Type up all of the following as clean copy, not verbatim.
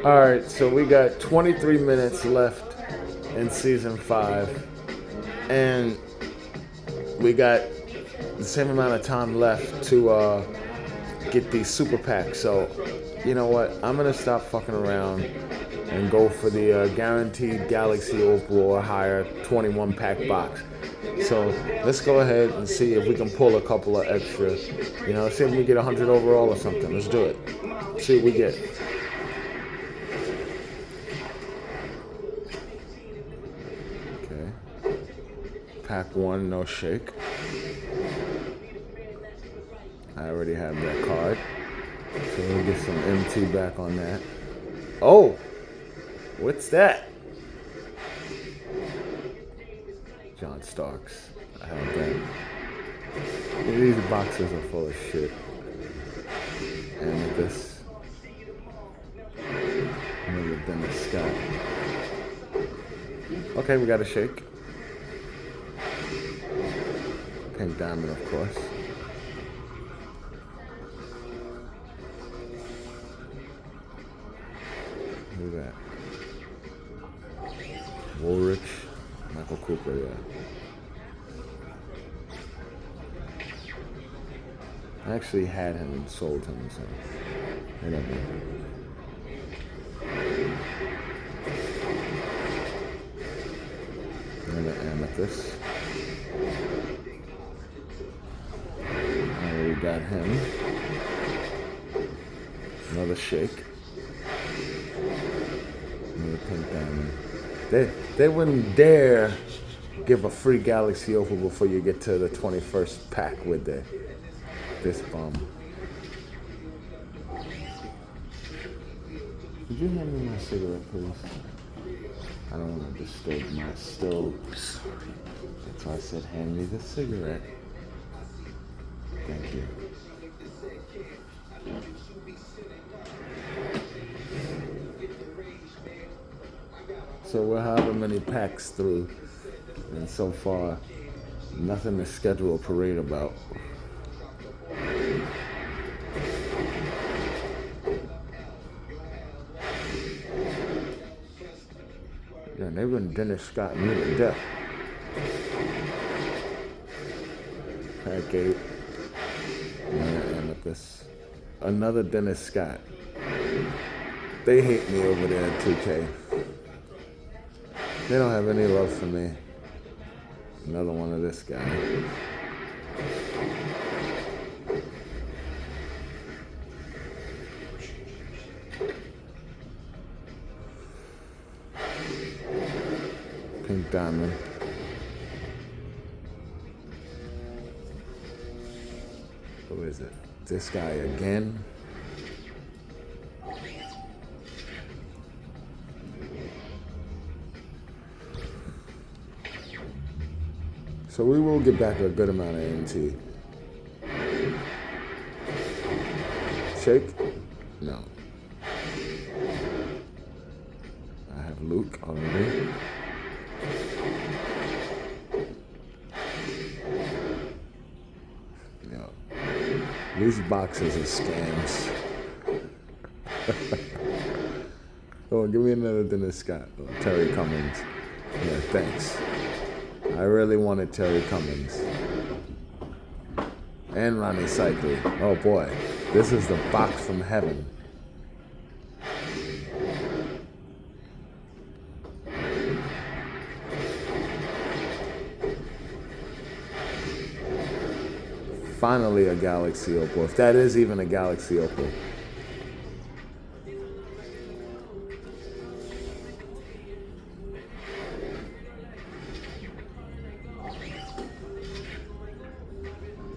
All right, so we got 23 minutes left in season 5, and we got the same amount of time left to get these super packs. So, you know what? I'm gonna stop fucking around and go for the guaranteed Galaxy Opal or higher 21 pack box. So let's go ahead and see if we can pull a couple of extra. See if we get 100 overall or something. Let's do it. See what we get. Okay. Pack 1, no shake. I already have that card. So we'll get some MT back on that. Oh! What's that? John Starks. I have that. These boxes are full of shit. And this. Another Dennis Scott. Okay, we got a shake. Pink Diamond, of course. Who's that? Woolrich. Michael Cooper, yeah. I actually had him and sold him, so I don't know. Another Amethyst. We got him. Another shake. Another Pink Diamond. They wouldn't dare give a free Galaxy Opal before you get to the 21st pack with this bum. Could you hand me my cigarette, please? I don't want to disturb my stoves. That's why I said hand me the cigarette. Thank you. So we're however many packs through, and so far, nothing to schedule a parade about. Yeah, they wouldn't Dennis Scott me to death. Pack 8. Another Amethyst. Another Dennis Scott. They hate me over there at 2K. They don't have any love for me. Another one of this guy. Pink Diamond. Who is it? This guy again? So we will get back a good amount of MT. Shake? No. I have Luke already. No. These boxes are scams. Oh, give me another Dennis Scott. Oh, Terry Cummings. Yeah, thanks. I really wanted Terry Cummings. And Ronnie Cycli. Oh boy, this is the box from heaven. Finally a Galaxy Opal, if that is even a Galaxy Opal.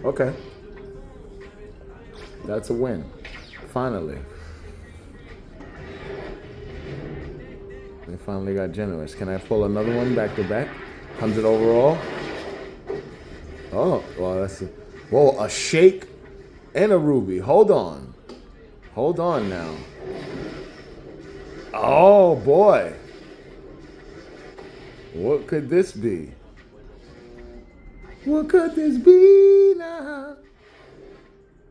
Okay. That's a win. Finally. They finally got generous. Can I pull another one back to back? 100 overall? Oh, well, that's a... Whoa, a shake and a ruby. Hold on. Hold on now. Oh, boy. What could this be? What could this be now?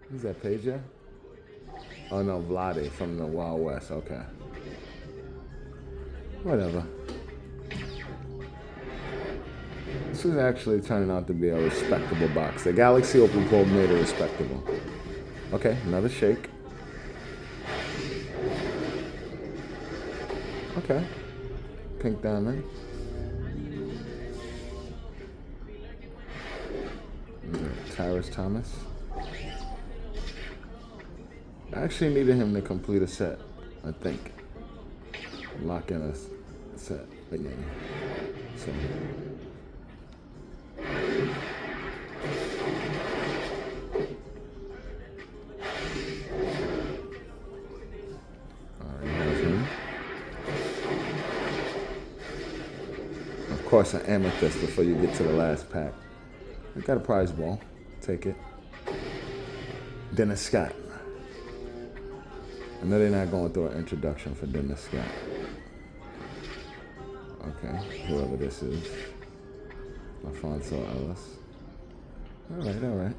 Who's that, Peja? Oh, no, Vlade from the Wild West. Okay. Whatever. This is actually turning out to be a respectable box. The Galaxy Open Pull made it respectable. Okay, another shake. Okay. Pink diamond. Tyrus Thomas. I actually needed him to complete a set, I think. Lock in a set again. So. Alright, have him. Of course, an amethyst before you get to the last pack. We got a prize ball. Take it. Dennis Scott. I know they're not going through an introduction for Dennis Scott. Okay, whoever this is. Alfonso Ellis. All right.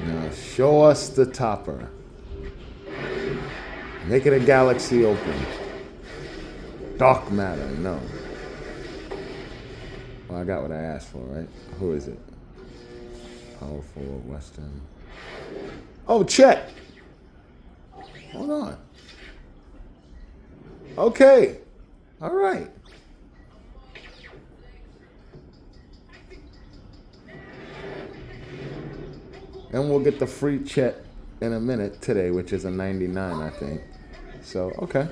Now show us the topper. Make it a Galaxy Open. Dark Matter, no. Well, I got what I asked for, right? Who is it? Power forward, Western. Oh, Chet. Hold on. Okay. All right. And we'll get the free Chet in a minute today, which is a 99, I think. So, okay.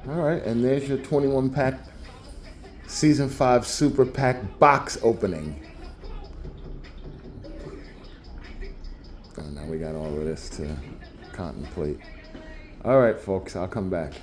All right, and there's your 21-pack Season 5 Super Pack box opening. Oh, now we got all of this to contemplate. All right, folks, I'll come back.